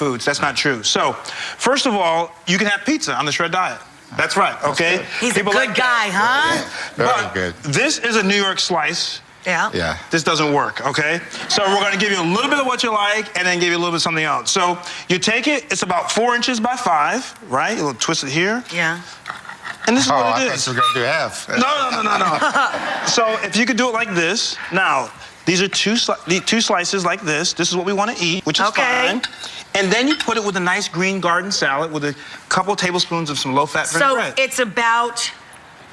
foods. That's not true. So, first of all, you can have pizza on the shred diet. That's right, okay? He's a good guy, huh? Very good. This is a New York slice. Yeah. This doesn't work, okay? So we're gonna give you a little bit of what you like and then give you a little bit of something else. So you take it, it's about 4 inches by 5, right? A little twist it here. Yeah. And this is what I it thought is. you were gonna do half. No. So if you could do it like this, now, these are two slices like this. This is what we want to eat, which is fine. And then you put it with a nice green garden salad with a couple tablespoons of some low-fat vinaigrette. So it's about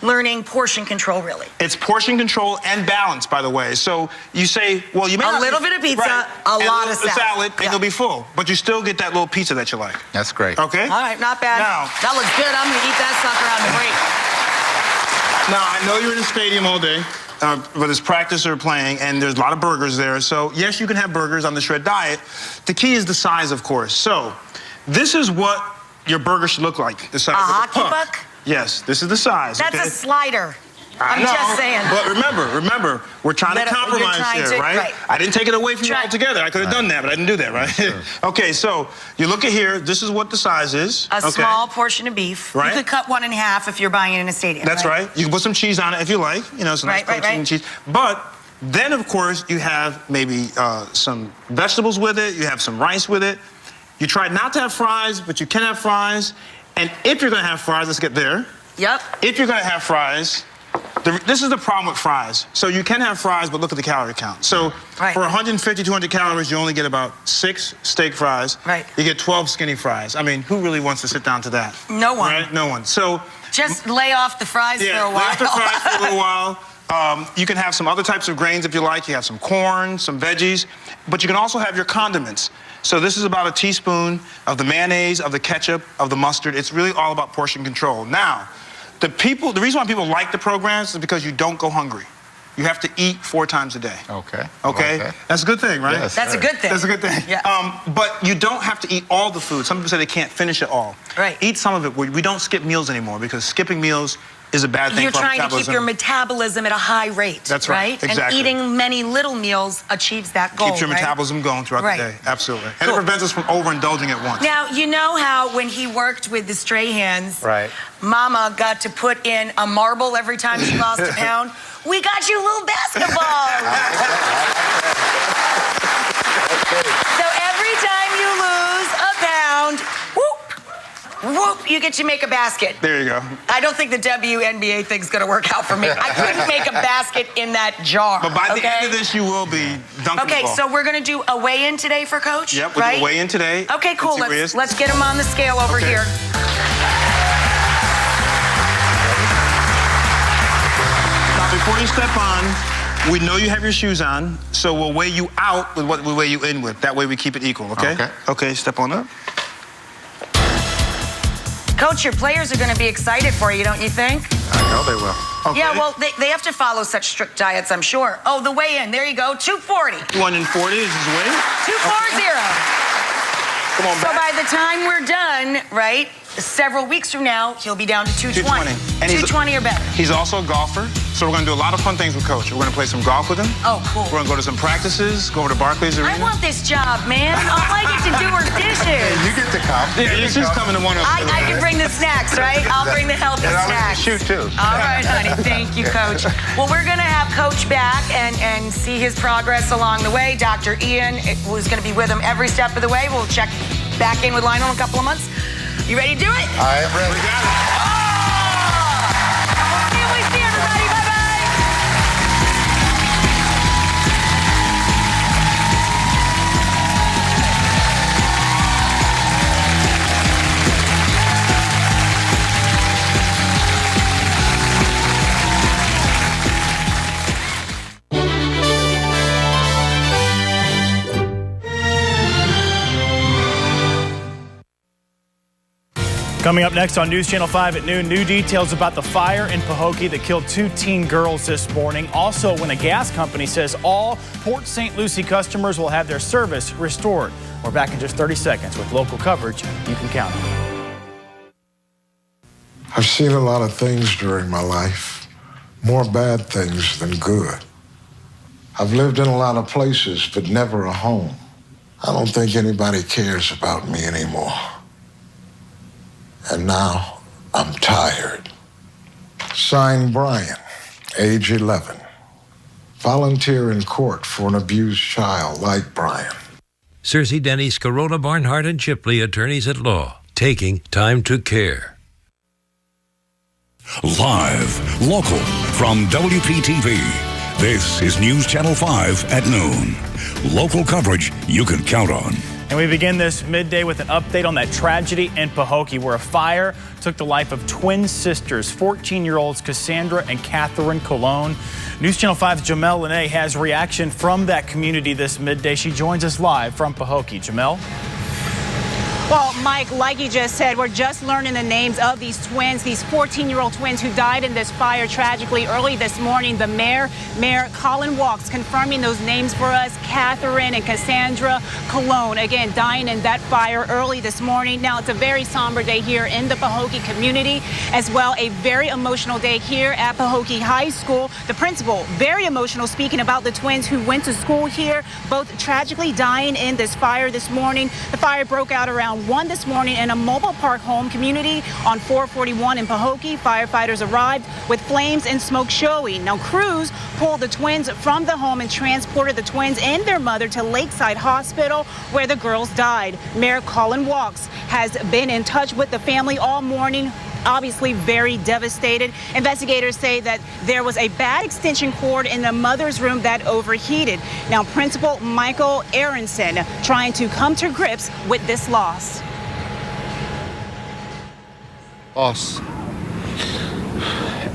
learning portion control, really. It's portion control and balance, by the way. So you say, well, you may a little bit of pizza, a lot of salad, and you'll be full. But you still get that little pizza that you like. That's great. Okay? All right, not bad. Now, that looks good. I'm going to eat that sucker on the break. Now, I know you're in the stadium all day. Whether it's practice or playing, and there's a lot of burgers there. So, yes, you can have burgers on the shred diet. The key is the size, of course. So, this is what your burger should look like. The size a of hockey puck? Yes, this is the size. That's a slider. I'm know, just saying. But remember, we're trying to compromise here, right? I didn't take it away from you altogether. I could have done that, but I didn't do that, right? Sure. Okay, so you look at here. This is what the size is. A small portion of beef. Right. You could cut one in half if you're buying it in a stadium. That's right. You can put some cheese on it if you like. You know, some nice protein and cheese. But then, of course, you have maybe some vegetables with it. You have some rice with it. You try not to have fries, but you can have fries. And if you're going to have fries, let's get there. Yep. If you're going to have fries, this is the problem with fries. So you can have fries, but look at the calorie count. So for 150, 200 calories, you only get about 6 steak fries. Right. You get 12 skinny fries. I mean, who really wants to sit down to that? No one. Right? No one. So just lay off the fries for a while. Lay off the fries for a little while. You can have some other types of grains if you like. You have some corn, some veggies, but you can also have your condiments. So this is about a teaspoon of the mayonnaise, of the ketchup, of the mustard. It's really all about portion control. Now, the reason why people like the programs is because you don't go hungry. You have to eat 4 times a day. Okay. Okay? That's a good thing, right? Yes, that's a good thing. That's a good thing. Yeah. But you don't have to eat all the food. Some people say they can't finish it all. Right. Eat some of it. We don't skip meals anymore because skipping meals is a bad thing You're for trying metabolism. to keep your metabolism at a high rate. That's right. Exactly. And eating many little meals achieves that goal. Keeps your metabolism going throughout the day. Absolutely. And it prevents us from overindulging at once. Now, you know how when he worked with the Strahans, right, Mama got to put in a marble every time she lost a pound? We got you a little basketball. So every time you lose a pound, whoop, you get to make a basket. There you go. I don't think the WNBA thing's going to work out for me. I couldn't make a basket in that jar. But by the end of this, you will be dunking the ball. So we're going to do a weigh-in today for Coach? Yep, we'll do a weigh-in today. Okay, cool. Let's get him on the scale over here. Now, before you step on, we know you have your shoes on, so we'll weigh you out with what we weigh you in with. That way we keep it equal, okay? Okay, step on up. Coach, your players are going to be excited for you, don't you think? I know they will. Okay. Yeah, well, they have to follow such strict diets, I'm sure. Oh, the weigh-in. There you go. 240. 240 is his weight. 240. Come on back. So by the time we're done, right, several weeks from now, he'll be down to 220. And 220 or better. He's also a golfer, so we're going to do a lot of fun things with Coach. We're going to play some golf with him. Oh, cool. We're going to go to some practices, go over to Barclays Arena. I want this job, man. All I get to do are dishes. You get to come. Yeah, she's coming to one of us. I can bring the snacks, right? I'll bring the healthy snacks. Shoot, too. All right, honey. Thank you, Coach. Well, we're going to have Coach back and see his progress along the way. Dr. Ian, who's going to be with him every step of the way. We'll check back in with Lionel in a couple of months. You ready to do it? I am ready. We got it. Can't wait to see everybody. Bye-bye. Coming up next on News Channel 5 at noon, new details about the fire in Pahokee that killed 2 teen girls this morning. Also, when a gas company says all Port St. Lucie customers will have their service restored. We're back in just 30 seconds with local coverage you can count on. I've seen a lot of things during my life, more bad things than good. I've lived in a lot of places, but never a home. I don't think anybody cares about me anymore. And now I'm tired. Signed, Brian, age 11. Volunteer in court for an abused child like Brian. Cersei Denny's, Corona Barnhart, and Chipley, attorneys at law, taking time to care. Live, local, from WPTV. This is News Channel 5 at noon. Local coverage you can count on. And we begin this midday with an update on that tragedy in Pahokee where a fire took the life of twin sisters, 14-year-olds Cassandra and Catherine Colon. News Channel 5's Jamel Lene has reaction from that community this midday. She joins us live from Pahokee. Jamel? Well, Mike, like you just said, we're just learning the names of these twins, these 14-year-old twins who died in this fire tragically early this morning. The Mayor Colin Walks, confirming those names for us, Catherine and Cassandra Colon, again, dying in that fire early this morning. Now, it's a very somber day here in the Pahokee community, as well a very emotional day here at Pahokee High School. The principal, very emotional, speaking about the twins who went to school here, both tragically dying in this fire this morning. The fire broke out around 1 this morning in a mobile park home community on 441 in Pahokee. Firefighters arrived with flames and smoke showing. Now, crews pulled the twins from the home and transported the twins and their mother to Lakeside Hospital, where the girls died. Mayor Colin Walks has been in touch with the family all morning. Obviously very devastated. Investigators say that there was a bad extension cord in the mother's room that overheated. Now, Principal Michael Aronson trying to come to grips with this loss. Loss.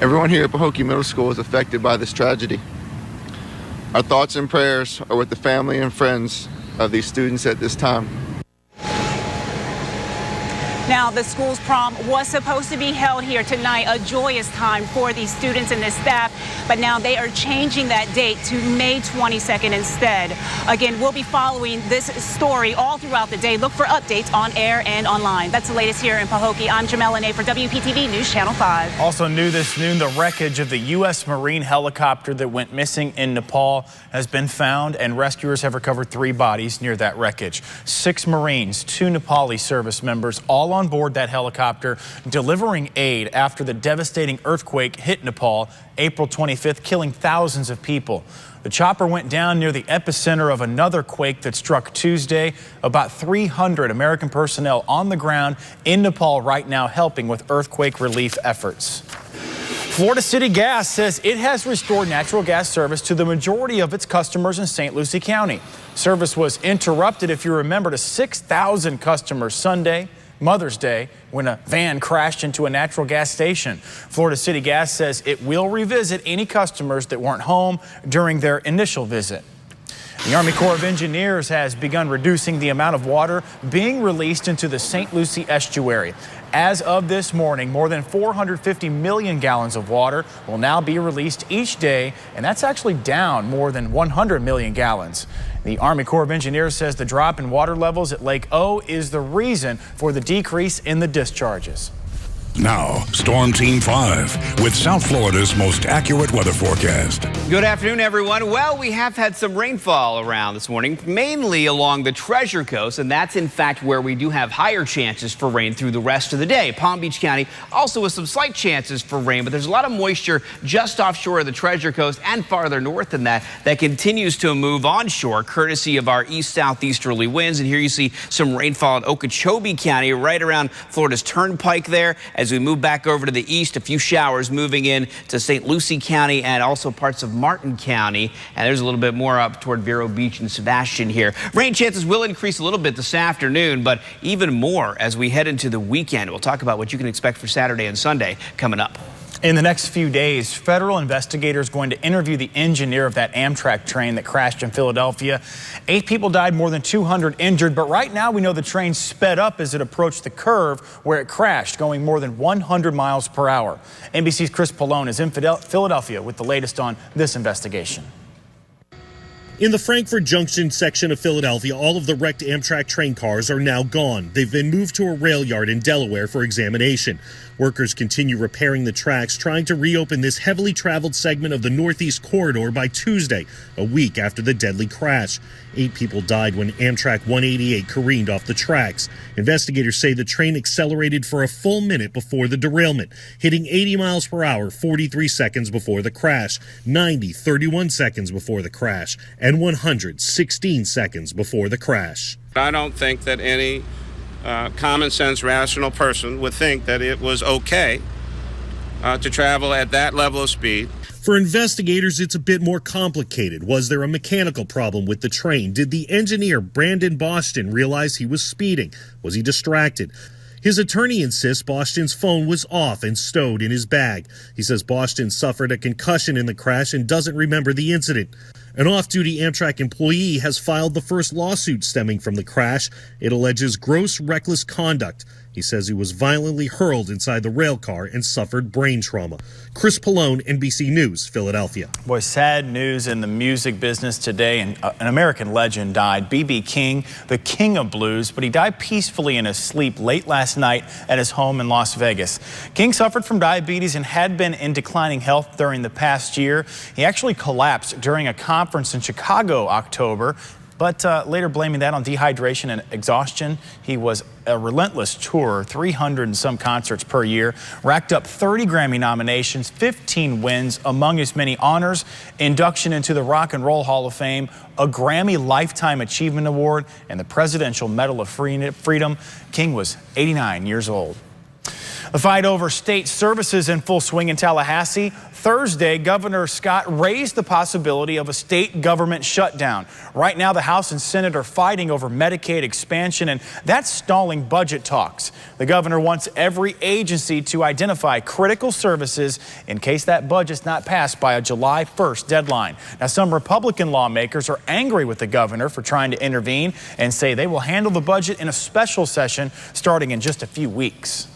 Everyone here at Pahokee Middle School is affected by this tragedy. Our thoughts and prayers are with the family and friends of these students at this time. Now, the school's prom was supposed to be held here tonight, a joyous time for these students and the staff, but now they are changing that date to May 22nd instead. Again, we'll be following this story all throughout the day. Look for updates on air and online. That's the latest here in Pahokee. I'm Jamel Lene for WPTV News Channel 5. Also new this noon, the wreckage of the U.S. Marine helicopter that went missing in Nepal has been found, and rescuers have recovered 3 bodies near that wreckage. 6 Marines, 2 Nepali service members, all on board that helicopter delivering aid after the devastating earthquake hit Nepal April 25th, killing thousands of people. The chopper went down near the epicenter of another quake that struck Tuesday. About 300 American personnel on the ground in Nepal right now helping with earthquake relief efforts. Florida City Gas says it has restored natural gas service to the majority of its customers in St. Lucie County. Service was interrupted, if you remember, to 6,000 customers Sunday, Mother's Day, when a van crashed into a natural gas station. Florida City Gas says it will revisit any customers that weren't home during their initial visit. The Army Corps of Engineers has begun reducing the amount of water being released into the St. Lucie estuary. As of this morning, more than 450 million gallons of water will now be released each day, and that's actually down more than 100 million gallons. The Army Corps of Engineers says the drop in water levels at Lake O is the reason for the decrease in the discharges. Now, Storm Team 5 with South Florida's most accurate weather forecast. Good afternoon, everyone. Well, we have had some rainfall around this morning, mainly along the Treasure Coast, and that's in fact where we do have higher chances for rain through the rest of the day. Palm Beach County also with some slight chances for rain, but there's a lot of moisture just offshore of the Treasure Coast and farther north than that continues to move onshore, courtesy of our east-southeasterly winds. And here you see some rainfall in Okeechobee County, right around Florida's Turnpike there. As we move back over to the east, a few showers moving in to St. Lucie County and also parts of Martin County. And there's a little bit more up toward Vero Beach and Sebastian here. Rain chances will increase a little bit this afternoon, but even more as we head into the weekend. We'll talk about what you can expect for Saturday and Sunday coming up. In the next few days, federal investigators going to interview the engineer of that Amtrak train that crashed in Philadelphia. 8 people died, more than 200 injured, but right now we know the train sped up as it approached the curve where it crashed, going more than 100 miles per hour. NBC's Chris Pallone is in Philadelphia with the latest on this investigation. In the Frankfurt Junction section of Philadelphia, all of the wrecked Amtrak train cars are now gone. They've been moved to a rail yard in Delaware for examination. Workers continue repairing the tracks, trying to reopen this heavily traveled segment of the Northeast Corridor by Tuesday, a week after the deadly crash. 8 people died when Amtrak 188 careened off the tracks. Investigators say the train accelerated for a full minute before the derailment, hitting 80 miles per hour 43 seconds before the crash, 90 31 seconds before the crash, and 100 16 seconds before the crash. I don't think that any common sense, rational person would think that it was okay to travel at that level of speed. For investigators, it's a bit more complicated. Was there a mechanical problem with the train? Did the engineer, Brandon Boston, realize he was speeding? Was he distracted? His attorney insists Boston's phone was off and stowed in his bag. He says Boston suffered a concussion in the crash and doesn't remember the incident. An off-duty Amtrak employee has filed the first lawsuit stemming from the crash. It alleges gross reckless conduct. He says he was violently hurled inside the rail car and suffered brain trauma. Chris Pallone, NBC News, Philadelphia. Boy, sad news in the music business today. An American legend died, B.B. King, the king of blues, but he died peacefully in his sleep late last night at his home in Las Vegas. King suffered from diabetes and had been in declining health during the past year. He actually collapsed during a conference in Chicago, October, but later blaming that on dehydration and exhaustion. He was a relentless tourer, 300 and some concerts per year, racked up 30 Grammy nominations, 15 wins, among his many honors, induction into the Rock and Roll Hall of Fame, a Grammy Lifetime Achievement Award, and the Presidential Medal of Freedom. King was 89 years old. The fight over state services in full swing in Tallahassee. Thursday, Governor Scott raised the possibility of a state government shutdown. Right now, the House and Senate are fighting over Medicaid expansion, and that's stalling budget talks. The governor wants every agency to identify critical services in case that budget's not passed by a July 1st deadline. Now, some Republican lawmakers are angry with the governor for trying to intervene and say they will handle the budget in a special session starting in just a few weeks.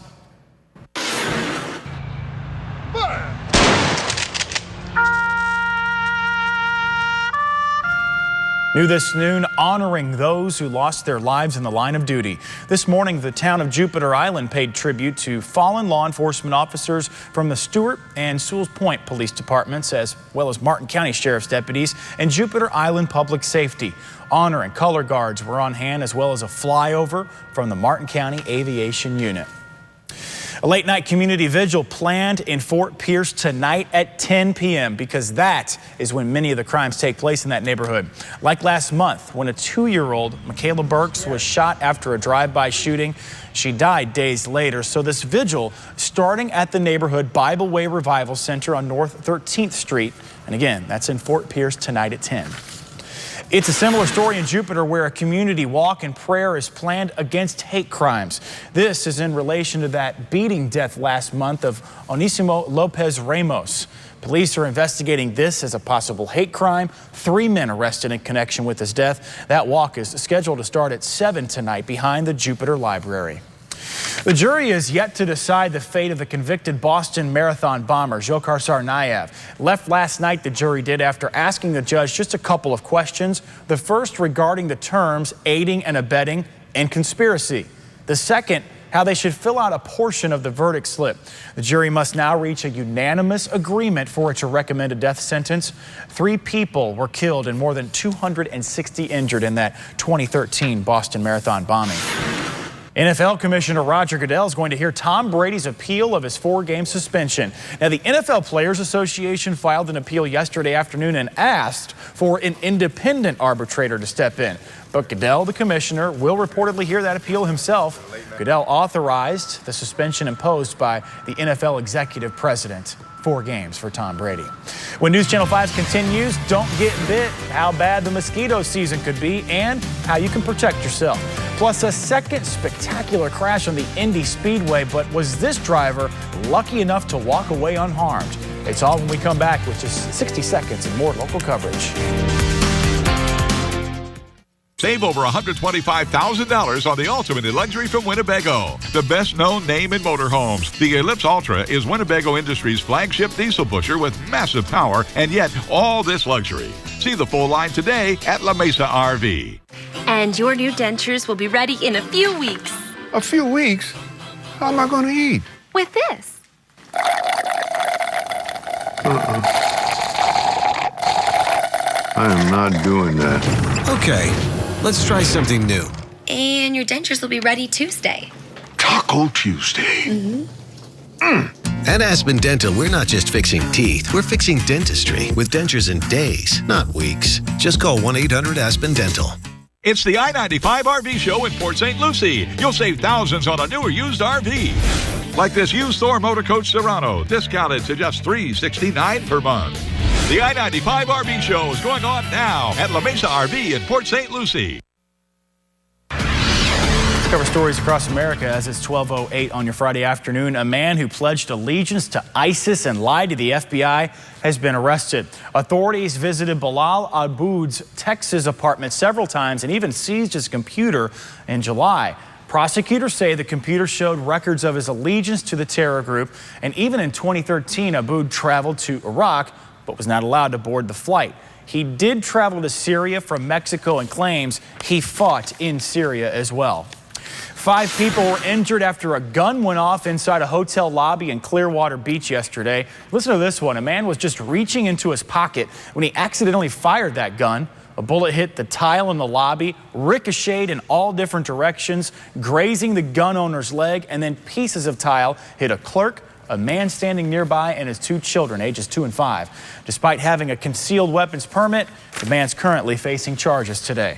New this noon, honoring those who lost their lives in the line of duty. This morning, the town of Jupiter Island paid tribute to fallen law enforcement officers from the Stewart and Sewells Point Police Departments, as well as Martin County Sheriff's deputies and Jupiter Island Public Safety. Honor and color guards were on hand, as well as a flyover from the Martin County Aviation Unit. A late night community vigil planned in Fort Pierce tonight at 10 p.m. because that is when many of the crimes take place in that neighborhood. Like last month when a 2-year-old, Michaela Burks, was shot after a drive-by shooting. She died days later. So this vigil starting at the neighborhood Bible Way Revival Center on North 13th Street. And again, that's in Fort Pierce tonight at 10. It's a similar story in Jupiter where a community walk and prayer is planned against hate crimes. This is in relation to that beating death last month of Onesimo Lopez Ramos. Police are investigating this as a possible hate crime. 3 men arrested in connection with his death. That walk is scheduled to start at 7 tonight behind the Jupiter Library. The jury is yet to decide the fate of the convicted Boston Marathon bomber, Dzhokhar Tsarnaev. Left last night, the jury did, after asking the judge just a couple of questions. The first regarding the terms aiding and abetting and conspiracy. The second, how they should fill out a portion of the verdict slip. The jury must now reach a unanimous agreement for it to recommend a death sentence. 3 people were killed and more than 260 injured in that 2013 Boston Marathon bombing. NFL Commissioner Roger Goodell is going to hear Tom Brady's appeal of his 4-game suspension. Now, the NFL Players Association filed an appeal yesterday afternoon and asked for an independent arbitrator to step in. But Goodell, the commissioner, will reportedly hear that appeal himself. Goodell authorized the suspension imposed by the NFL executive president. 4 games for Tom Brady. When News Channel 5 continues, don't get bit, how bad the mosquito season could be, and how you can protect yourself. Plus, a second spectacular crash on the Indy Speedway, but was this driver lucky enough to walk away unharmed? It's all when we come back with just 60 seconds of more local coverage. Save over $125,000 on the ultimate in luxury from Winnebago. The best-known name in motorhomes. The Ellipse Ultra is Winnebago Industries' flagship diesel pusher with massive power and yet all this luxury. See the full line today at La Mesa RV. And your new dentures will be ready in a few weeks. A few weeks? How am I going to eat? With this. I am not doing that. Okay, let's try something new. And your dentures will be ready Tuesday. Taco Tuesday. At Aspen Dental, we're not just fixing teeth, we're fixing dentistry with dentures in days, not weeks. Just call 1-800-ASPEN-DENTAL. It's the I-95 RV show in Port St. Lucie. You'll save thousands on a newer used RV. Like this used Thor Motor Coach Serrano, discounted to just $369 per month. The I-95 RV show is going on now at La Mesa RV in Port St. Lucie. Let's cover stories across America as it's 12:08 on your Friday afternoon. A man who pledged allegiance to ISIS and lied to the FBI has been arrested. Authorities visited Bilal Aboud's Texas apartment several times and even seized his computer in July. Prosecutors say the computer showed records of his allegiance to the terror group, and even in 2013, Aboud traveled to Iraq but was not allowed to board the flight. He did travel to Syria from Mexico and claims he fought in Syria as well. 5 people were injured after a gun went off inside a hotel lobby in Clearwater Beach yesterday. Listen to this one. A man was just reaching into his pocket when he accidentally fired that gun. A bullet hit the tile in the lobby, ricocheted in all different directions, grazing the gun owner's leg, and then pieces of tile hit a clerk, a man standing nearby, and his 2 children, ages 2 and 5. Despite having a concealed weapons permit, the man's currently facing charges today.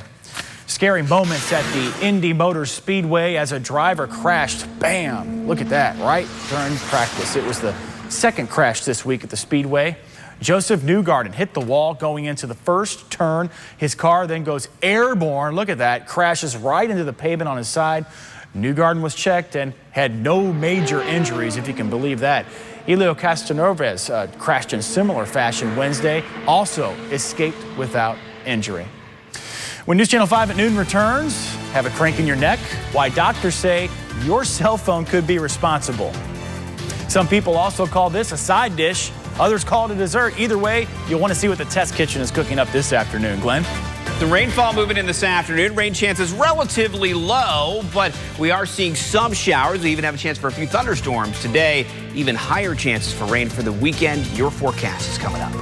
Scary moments at the Indy Motor Speedway as a driver crashed. Bam! Look at that, right during practice. It was the second crash this week at the Speedway. Joseph Newgarden hit the wall going into the first turn. His car then goes airborne. Look at that, crashes right into the pavement on his side. Newgarden was checked and had no major injuries, if you can believe that. Helio Castroneves crashed in similar fashion Wednesday, also escaped without injury. When News Channel 5 at noon returns, have a crank in your neck? Why doctors say your cell phone could be responsible. Some people also call this a side dish. Others call it a dessert. Either way, you'll want to see what the test kitchen is cooking up this afternoon. Glenn? The rainfall moving in this afternoon. Rain chances relatively low, but we are seeing some showers. We even have a chance for a few thunderstorms today. Even higher chances for rain for the weekend. Your forecast is coming up.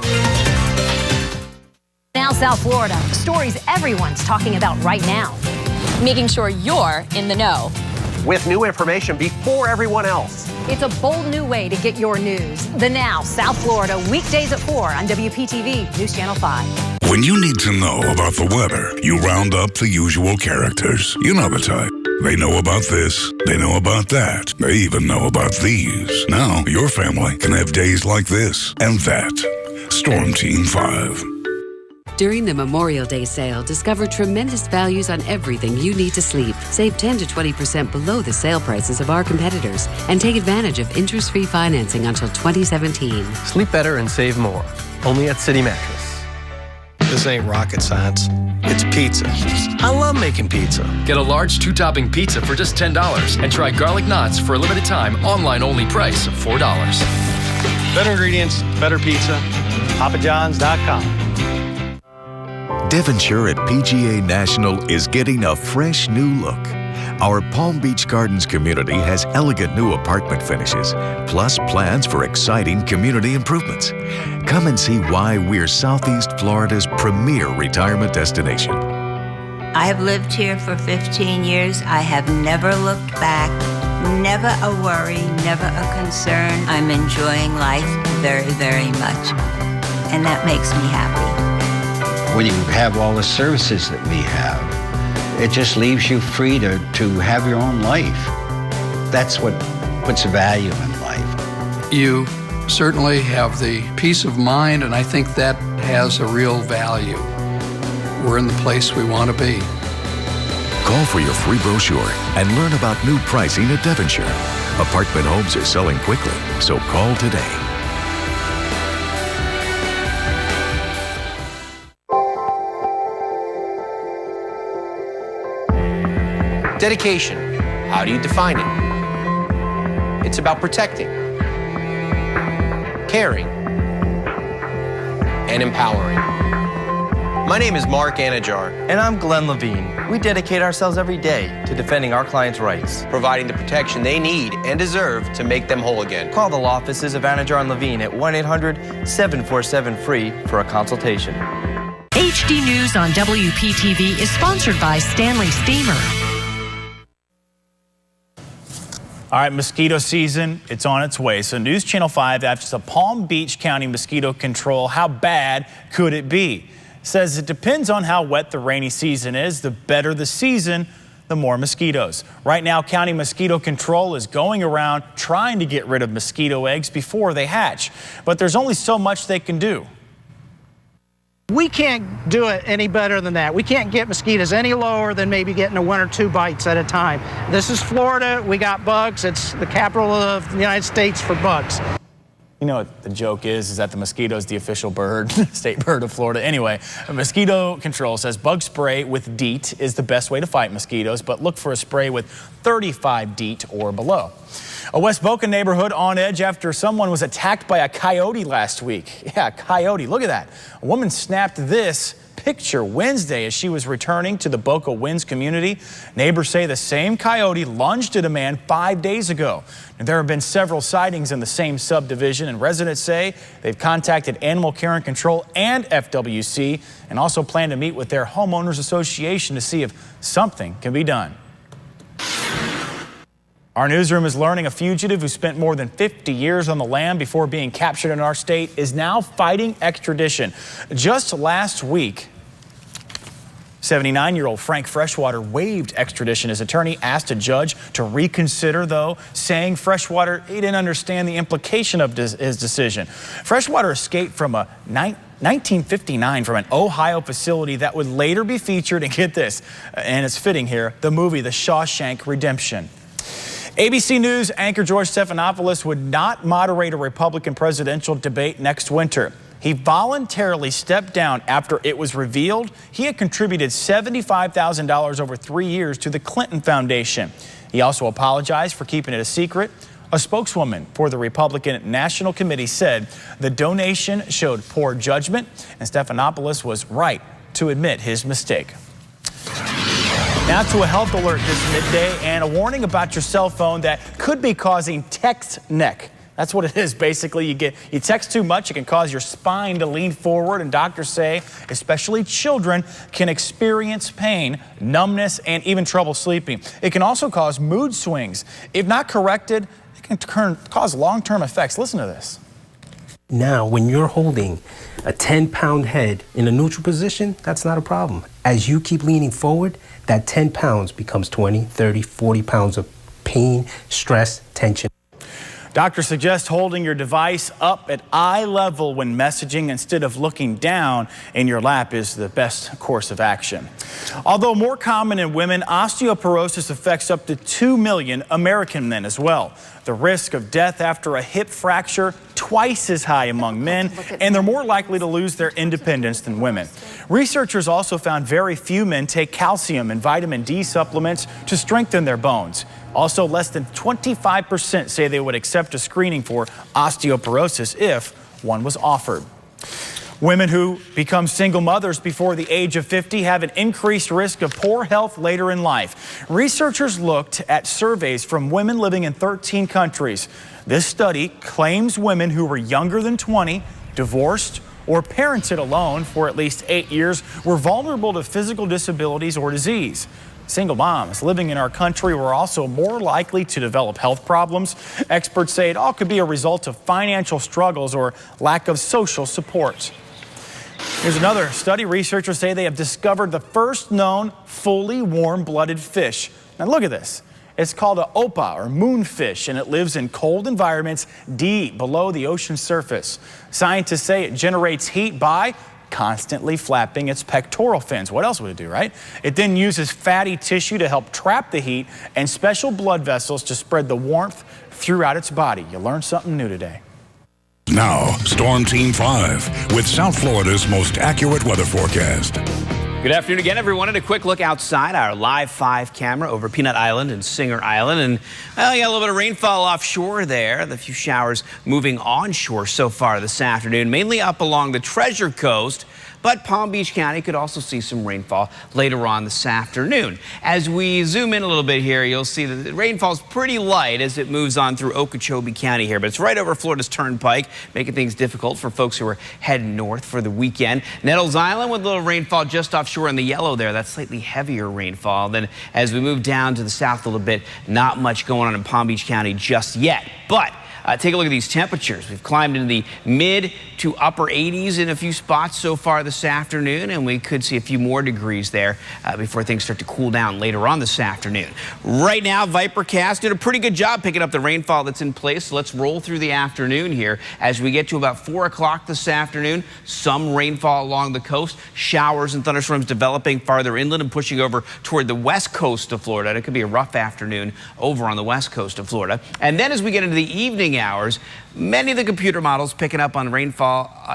Now South Florida, stories everyone's talking about right now. Making sure you're in the know. With new information before everyone else. It's a bold new way to get your news. The Now, South Florida, weekdays at 4 on WPTV, News Channel 5. When you need to know about the weather, you round up the usual characters. You know the type. They know about this, they know about that, they even know about these. Now, your family can have days like this and that. Storm Team 5. During the Memorial Day sale, discover tremendous values on everything you need to sleep. Save 10 to 20% below the sale prices of our competitors and take advantage of interest-free financing until 2017. Sleep better and save more. Only at City Mattress. This ain't rocket science. It's pizza. I love making pizza. Get a large 2-topping pizza for just $10 and try garlic knots for a limited time online-only price of $4. Better ingredients, better pizza. PapaJohns.com. Devonshire at PGA National is getting a fresh new look. Our Palm Beach Gardens community has elegant new apartment finishes, plus plans for exciting community improvements. Come and see why we're Southeast Florida's premier retirement destination. I have lived here for 15 years. I have never looked back, never a worry, never a concern. I'm enjoying life very, very much, and that makes me happy. When you have all the services that we have, it just leaves you free to have your own life. That's what puts a value in life. You certainly have the peace of mind, and I think that has a real value. We're in the place we want to be. Call for your free brochure and learn about new pricing at Devonshire. Apartment homes are selling quickly, so call today. Dedication, how do you define it? It's about protecting, caring, and empowering. My name is Mark Anajar. And I'm Glenn Levine. We dedicate ourselves every day to defending our clients' rights, providing the protection they need and deserve to make them whole again. Call the law offices of Anajar and Levine at 1-800-747-FREE for a consultation. HD News on WPTV is sponsored by Stanley Steamer. All right, mosquito season, it's on its way. So News Channel 5 asks the Palm Beach County Mosquito Control, how bad could it be? Says it depends on how wet the rainy season is. The better the season, the more mosquitoes. Right now, County Mosquito Control is going around trying to get rid of mosquito eggs before they hatch. But there's only so much they can do. We can't do it any better than that. We can't get mosquitoes any lower than maybe getting 1 or 2 bites at a time. This is Florida. We got bugs. It's the capital of the United States for bugs. You know what the joke is that the mosquito is the official bird, state bird of Florida. Anyway, Mosquito Control says bug spray with DEET is the best way to fight mosquitoes, but look for a spray with 35 DEET or below. A West Boca neighborhood on edge after someone was attacked by a coyote last week. Yeah, a coyote. Look at that. A woman snapped this picture Wednesday as she was returning to the Boca Winds community. Neighbors say the same coyote lunged at a man 5 days ago. And there have been several sightings in the same subdivision, and residents say they've contacted Animal Care and Control and FWC and also plan to meet with their homeowners association to see if something can be done. Our newsroom is learning a fugitive who spent more than 50 years on the lam before being captured in our state is now fighting extradition. Just last week, 79-year-old Frank Freshwater waived extradition. His attorney asked a judge to reconsider, though, saying Freshwater, he didn't understand the implication of his decision. Freshwater escaped from a 1959 from an Ohio facility that would later be featured, and get this, and it's fitting here, the movie The Shawshank Redemption. ABC News anchor George Stephanopoulos would not moderate a Republican presidential debate next winter. He voluntarily stepped down after it was revealed he had contributed $75,000 over 3 years to the Clinton Foundation. He also apologized for keeping it a secret. A spokeswoman for the Republican National Committee said the donation showed poor judgment, and Stephanopoulos was right to admit his mistake. Now to a health alert this midday and a warning about your cell phone that could be causing text neck. That's what it is. Basically, you text too much, it can cause your spine to lean forward, and doctors say especially children can experience pain, numbness, and even trouble sleeping. It can also cause mood swings. If not corrected, it can cause long-term effects. Listen to this. Now, when you're holding a 10-pound head in a neutral position, that's not a problem. As you keep leaning forward, that 10 pounds becomes 20, 30, 40 pounds of pain, stress, tension. Doctors suggest holding your device up at eye level when messaging instead of looking down in your lap is the best course of action. Although more common in women, osteoporosis affects up to 2 million American men as well. The risk of death after a hip fracture twice as high among men, and they're more likely to lose their independence than women. Researchers also found very few men take calcium and vitamin D supplements to strengthen their bones. Also, less than 25% say they would accept a screening for osteoporosis if one was offered. Women who become single mothers before the age of 50 have an increased risk of poor health later in life. Researchers looked at surveys from women living in 13 countries. This study claims women who were younger than 20, divorced, or parented alone for at least 8 years were vulnerable to physical disabilities or disease. Single moms living in our country were also more likely to develop health problems. Experts say it all could be a result of financial struggles or lack of social support. Here's another study. Researchers say they have discovered the first known fully warm-blooded fish. Now look at this. It's called an opah or moonfish, and it lives in cold environments deep below the ocean surface. Scientists say it generates heat by constantly flapping its pectoral fins. What else would it do, right? It then uses fatty tissue to help trap the heat and special blood vessels to spread the warmth throughout its body. You learned something new today. Now, Storm Team 5 with South Florida's most accurate weather forecast. Good afternoon again, everyone. And a quick look outside our Live 5 camera over Peanut Island and Singer Island. And, well, you got a little bit of rainfall offshore there. The few showers moving onshore so far this afternoon, mainly up along the Treasure Coast. But Palm Beach County could also see some rainfall later on this afternoon. As we zoom in a little bit here, you'll see that the rainfall is pretty light as it moves on through Okeechobee County here. But it's right over Florida's Turnpike, making things difficult for folks who are heading north for the weekend. Nettles Island with a little rainfall just offshore in the yellow there. That's slightly heavier rainfall. Then as we move down to the south a little bit, not much going on in Palm Beach County just yet. But take a look at these temperatures. We've climbed into the mid to upper 80s in a few spots so far this afternoon, and we could see a few more degrees there before things start to cool down later on this afternoon. Right now, Vipercast did a pretty good job picking up the rainfall that's in place. So let's roll through the afternoon here. As we get to about 4 o'clock this afternoon, some rainfall along the coast, showers and thunderstorms developing farther inland and pushing over toward the west coast of Florida. It could be a rough afternoon over on the west coast of Florida. And then as we get into the evening hours, many of the computer models picking up on rainfall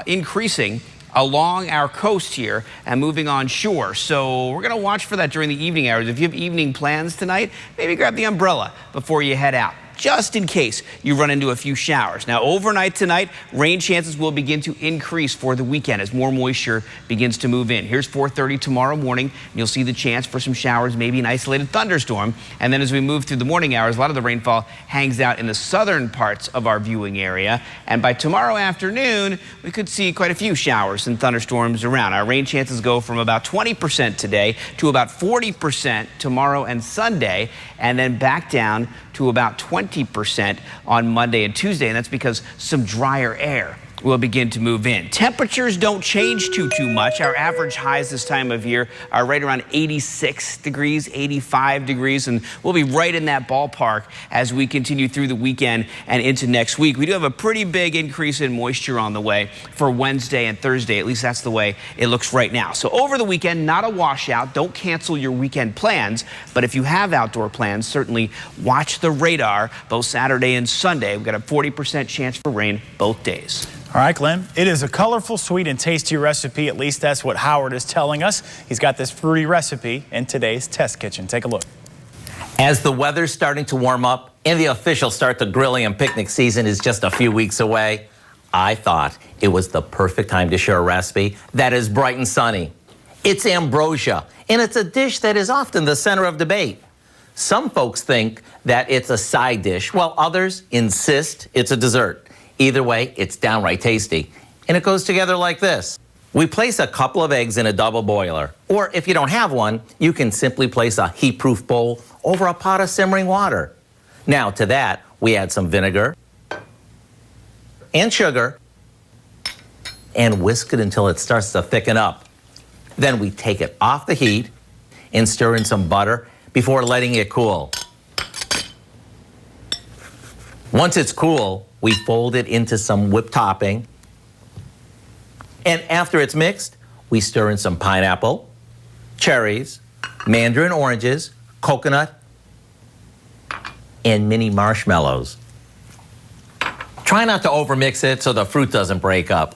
increasing along our coast here and moving on shore. So we're going to watch for that during the evening hours. If you have evening plans tonight, maybe grab the umbrella before you head out, just in case you run into a few showers. Now, overnight tonight, rain chances will begin to increase for the weekend as more moisture begins to move in. Here's 4:30 tomorrow morning. You'll see the chance for some showers, maybe an isolated thunderstorm. And then as we move through the morning hours, a lot of the rainfall hangs out in the southern parts of our viewing area. And by tomorrow afternoon, we could see quite a few showers and thunderstorms around. Our rain chances go from about 20% today to about 40% tomorrow and Sunday, and then back down to about 20% on Monday and Tuesday, and that's because some drier air will begin to move in. Temperatures don't change too much. Our average highs this time of year are right around 86 degrees, 85 degrees, and we'll be right in that ballpark as we continue through the weekend and into next week. We do have a pretty big increase in moisture on the way for Wednesday and Thursday. At least that's the way it looks right now. So over the weekend, not a washout. Don't cancel your weekend plans, but if you have outdoor plans, certainly watch the radar both Saturday and Sunday. We've got a 40% chance for rain both days. All right, Glenn, it is a colorful, sweet, and tasty recipe. At least that's what Howard is telling us. He's got this fruity recipe in today's test kitchen. Take a look. As the weather's starting to warm up and the official start to grilling and picnic season is just a few weeks away, I thought it was the perfect time to share a recipe that is bright and sunny. It's ambrosia, and it's a dish that is often the center of debate. Some folks think that it's a side dish, while others insist it's a dessert. Either way, it's downright tasty. And it goes together like this. We place a couple of eggs in a double boiler. Or if you don't have one, you can simply place a heat-proof bowl over a pot of simmering water. Now to that, we add some vinegar and sugar and whisk it until it starts to thicken up. Then we take it off the heat and stir in some butter before letting it cool. Once it's cool, we fold it into some whipped topping. And after it's mixed, we stir in some pineapple, cherries, mandarin oranges, coconut, and mini marshmallows. Try not to overmix it so the fruit doesn't break up.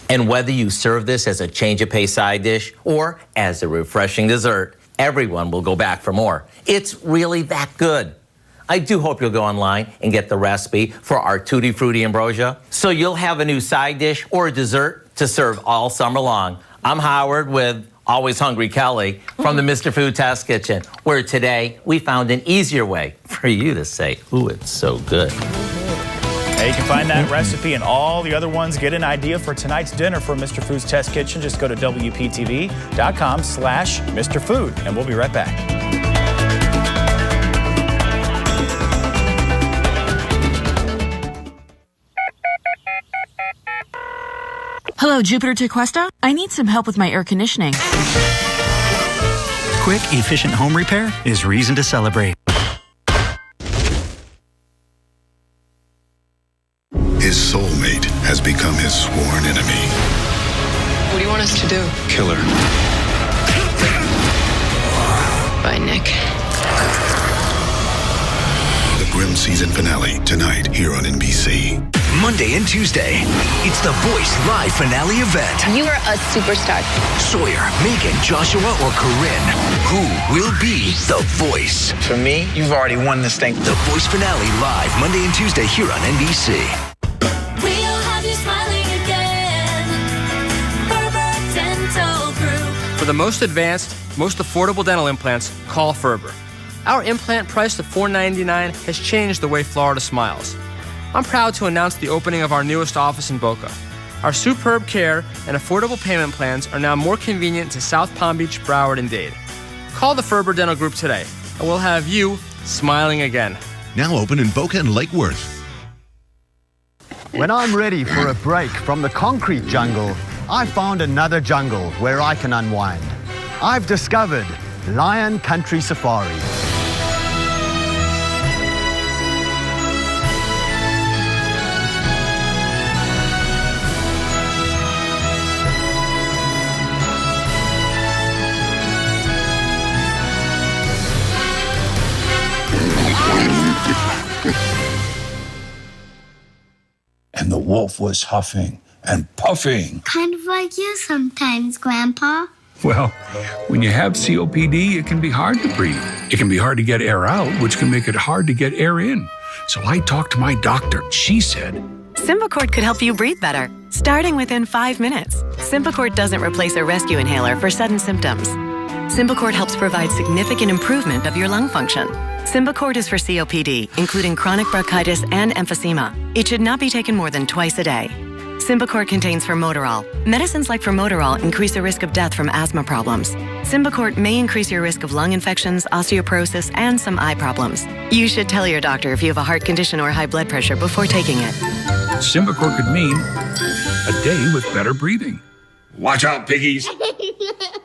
And whether you serve this as a change of pace side dish or as a refreshing dessert, everyone will go back for more. It's really that good. I do hope you'll go online and get the recipe for our Tutti Frutti Ambrosia so you'll have a new side dish or a dessert to serve all summer long. I'm Howard with Always Hungry Kelly from the Mr. Food Test Kitchen, where today we found an easier way for you to say, ooh, it's so good. Hey, you can find that recipe and all the other ones. Get an idea for tonight's dinner from Mr. Food's Test Kitchen. Just go to WPTV.com/Mr. Food, and we'll be right back. Hello, Jupiter to Cuesta. I need some help with my air conditioning. Quick, efficient home repair is reason to celebrate. His soulmate has become his sworn enemy. What do you want us to do? Kill her. Bye, Nick. The grim season finale tonight here on NBC. Monday and Tuesday, it's the Voice Live finale event. You are a superstar. Sawyer, Megan, Joshua, or Corinne, who will be the voice? For me, you've already won this thing. The Voice finale live Monday and Tuesday here on NBC. We'll have you smiling again. Ferber Dental Group. For the most advanced, most affordable dental implants, call Ferber. Our implant priced at $499 has changed the way Florida smiles. I'm proud to announce the opening of our newest office in Boca. Our superb care and affordable payment plans are now more convenient to South Palm Beach, Broward, and Dade. Call the Ferber Dental Group today, and we'll have you smiling again. Now open in Boca and Lake Worth. When I'm ready for a break from the concrete jungle, I found another jungle where I can unwind. I've discovered Lion Country Safari. And the wolf was huffing and puffing. Kind of like you sometimes, Grandpa. Well, when you have COPD, it can be hard to breathe. It can be hard to get air out, which can make it hard to get air in. So I talked to my doctor. She said, Symbicort could help you breathe better, starting within 5 minutes. Symbicort doesn't replace a rescue inhaler for sudden symptoms. Symbicort helps provide significant improvement of your lung function. Symbicort is for COPD, including chronic bronchitis and emphysema. It should not be taken more than twice a day. Symbicort contains formoterol. Medicines like formoterol increase the risk of death from asthma problems. Symbicort may increase your risk of lung infections, osteoporosis, and some eye problems. You should tell your doctor if you have a heart condition or high blood pressure before taking it. Symbicort could mean a day with better breathing. Watch out, piggies.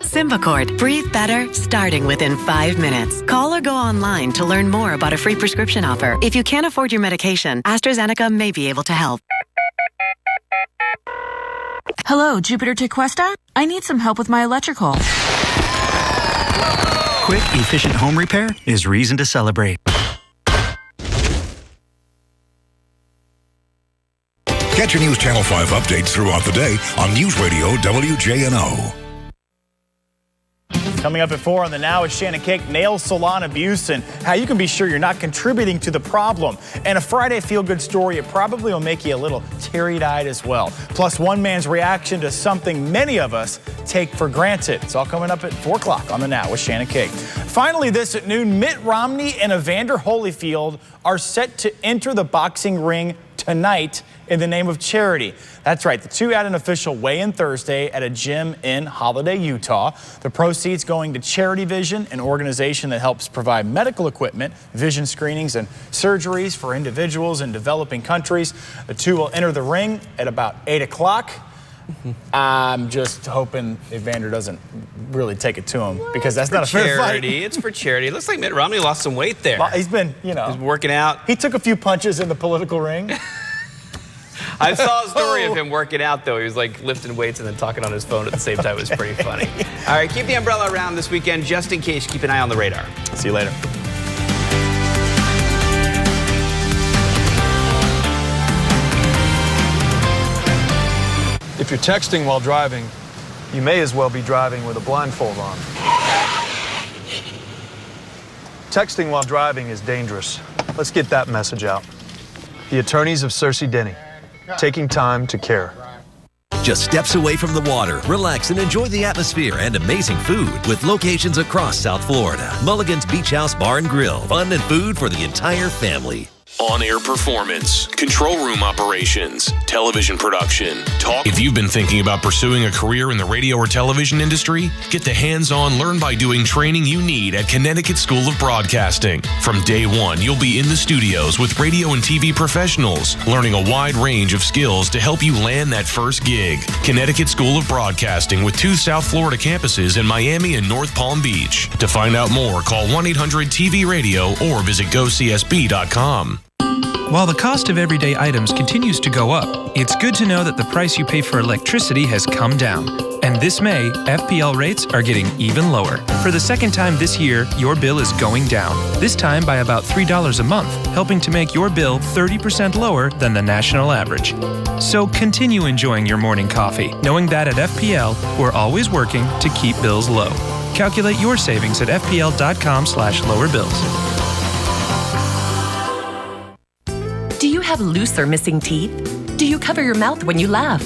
Symbicort. Breathe better, starting within 5 minutes. Call or go online to learn more about a free prescription offer. If you can't afford your medication, AstraZeneca may be able to help. Hello, Jupiter Tequesta? I need some help with my electrical. Quick, efficient home repair is reason to celebrate. Catch your News Channel 5 updates throughout the day on News Radio WJNO. Coming up at 4 on the Now is Shannon Cake, nail salon abuse, and how you can be sure you're not contributing to the problem. And a Friday feel-good story, it probably will make you a little teary-eyed as well. Plus, one man's reaction to something many of us take for granted. It's all coming up at 4 o'clock on the Now with Shannon Cake. Finally, this at noon, Mitt Romney and Evander Holyfield are set to enter the boxing ring tonight in the name of charity. That's right, the two had an official weigh-in Thursday at a gym in Holiday, Utah. The proceeds going to Charity Vision, an organization that helps provide medical equipment, vision screenings, and surgeries for individuals in developing countries. The two will enter the ring at about 8 o'clock. I'm just hoping Evander doesn't really take it to him, because that's not a fair fight. It's for charity. It looks like Mitt Romney lost some weight there. Well, he's been, he's working out. He took a few punches in the political ring. I saw a story of him working out, though. He was like lifting weights and then talking on his phone at the same time. It was pretty funny. All right, keep the umbrella around this weekend just in case. Keep an eye on the radar. See you later. If you're texting while driving, you may as well be driving with a blindfold on. Texting while driving is dangerous. Let's get that message out. The attorneys of Cersei Denny, taking time to care. Just steps away from the water, relax and enjoy the atmosphere and amazing food with locations across South Florida. Mulligan's Beach House Bar and Grill. Fun and food for the entire family. On-air performance, control room operations, television production, talk. If you've been thinking about pursuing a career in the radio or television industry, get the hands-on, learn by doing training you need at Connecticut School of Broadcasting. From day one, you'll be in the studios with radio and TV professionals, learning a wide range of skills to help you land that first gig. Connecticut School of Broadcasting with 2 South Florida campuses in Miami and North Palm Beach. To find out more, call 1-800-TV-RADIO or visit GoCSB.com. While the cost of everyday items continues to go up, it's good to know that the price you pay for electricity has come down. And this May, FPL rates are getting even lower. For the second time this year, your bill is going down. This time by about $3 a month, helping to make your bill 30% lower than the national average. So continue enjoying your morning coffee, knowing that at FPL, we're always working to keep bills low. Calculate your savings at fpl.com/lower bills. Do you have loose or missing teeth? Do you cover your mouth when you laugh?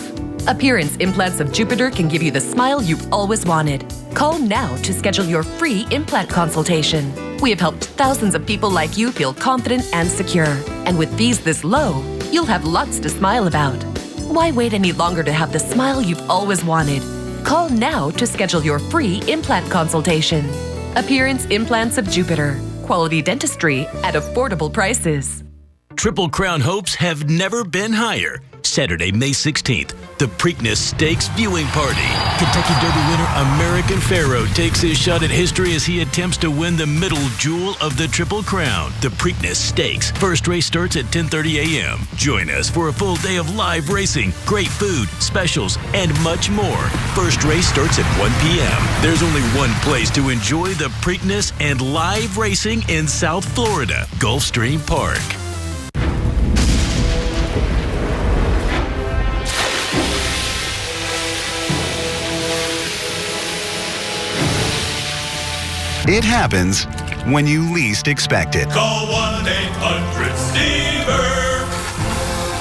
Appearance Implants of Jupiter can give you the smile you've always wanted. Call now to schedule your free implant consultation. We have helped thousands of people like you feel confident and secure. And with fees this low, you'll have lots to smile about. Why wait any longer to have the smile you've always wanted? Call now to schedule your free implant consultation. Appearance Implants of Jupiter. Quality dentistry at affordable prices. Triple Crown hopes have never been higher. Saturday, May 16th, the Preakness Stakes viewing party. Kentucky Derby winner American Pharoah takes his shot at history as he attempts to win the middle jewel of the Triple Crown, the Preakness Stakes. First race starts at 10:30 a.m. Join us for a full day of live racing, great food, specials, and much more. First race starts at 1 p.m. There's only one place to enjoy the Preakness and live racing in South Florida, Gulfstream Park. It happens when you least expect it. Call 1-800-STEAMER.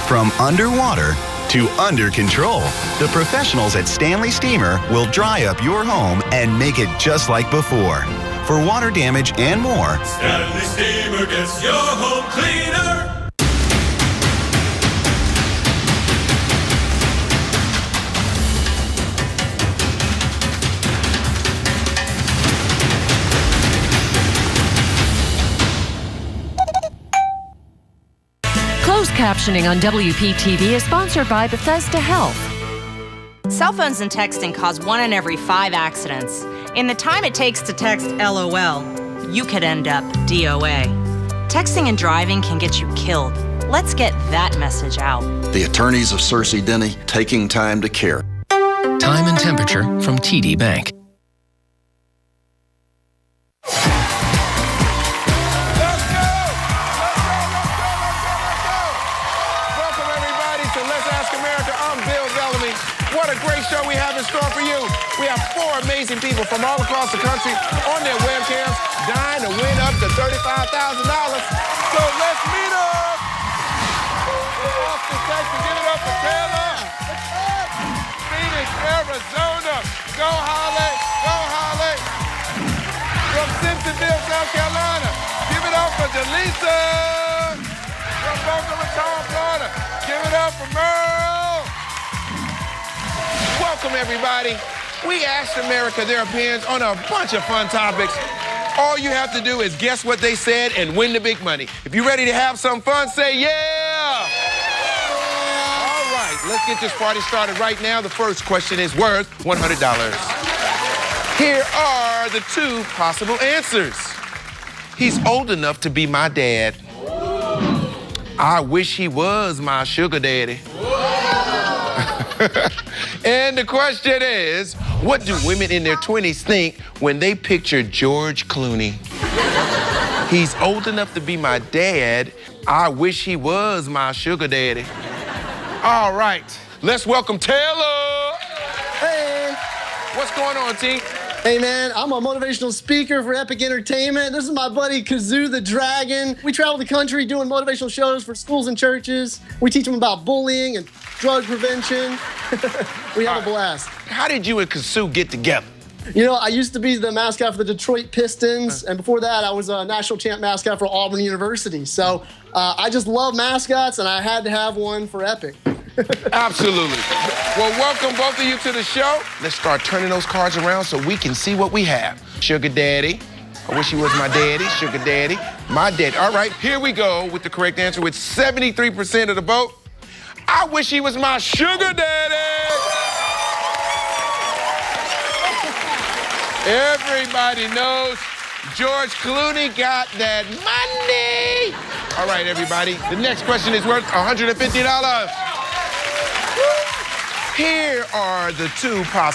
From underwater to under control, the professionals at Stanley Steamer will dry up your home and make it just like before. For water damage and more, Stanley Steamer gets your home cleaner. Closed captioning on WPTV is sponsored by Bethesda Health. Cell phones and texting cause 1 in every 5 accidents. In the time it takes to text LOL, you could end up DOA. Texting and driving can get you killed. Let's get that message out. The attorneys of Cersei Denny, taking time to care. Time and temperature from TD Bank. What a great show we have in store for you. We have 4 amazing people from all across the country on their webcams dying to win up to $35,000. So let's meet up. Austin, Texas, give it up for Taylor. Phoenix, Arizona. Go Holly, go Holly. From Simpsonville, South Carolina. Give it up for Delisa. From Boca Raton, Florida. Give it up for Merle. Welcome, everybody. We asked America their opinions on a bunch of fun topics. All you have to do is guess what they said and win the big money. If you're ready to have some fun, say yeah! All right, let's get this party started right now. The first question is worth $100. Here are the 2 possible answers. He's old enough to be my dad. I wish he was my sugar daddy. And the question is, what do women in their 20s think when they picture George Clooney? He's old enough to be my dad. I wish he was my sugar daddy. All right, let's welcome Taylor. Hey. What's going on, T? Hey, man, I'm a motivational speaker for Epic Entertainment. This is my buddy, Kazoo the Dragon. We travel the country doing motivational shows for schools and churches. We teach them about bullying and drug prevention. We have a blast. How did you and Kazoo get together? You know, I used to be the mascot for the Detroit Pistons, and before that, I was a national champ mascot for Auburn University. So I just love mascots, and I had to have one for Epic. Absolutely. Well, welcome both of you to the show. Let's start turning those cards around so we can see what we have. Sugar daddy. I wish he was my daddy. Sugar daddy. My daddy. All right, here we go with the correct answer with 73% of the vote. I wish he was my sugar daddy. Everybody knows George Clooney got that money. All right, everybody. The next question is worth $150. Here are the two possible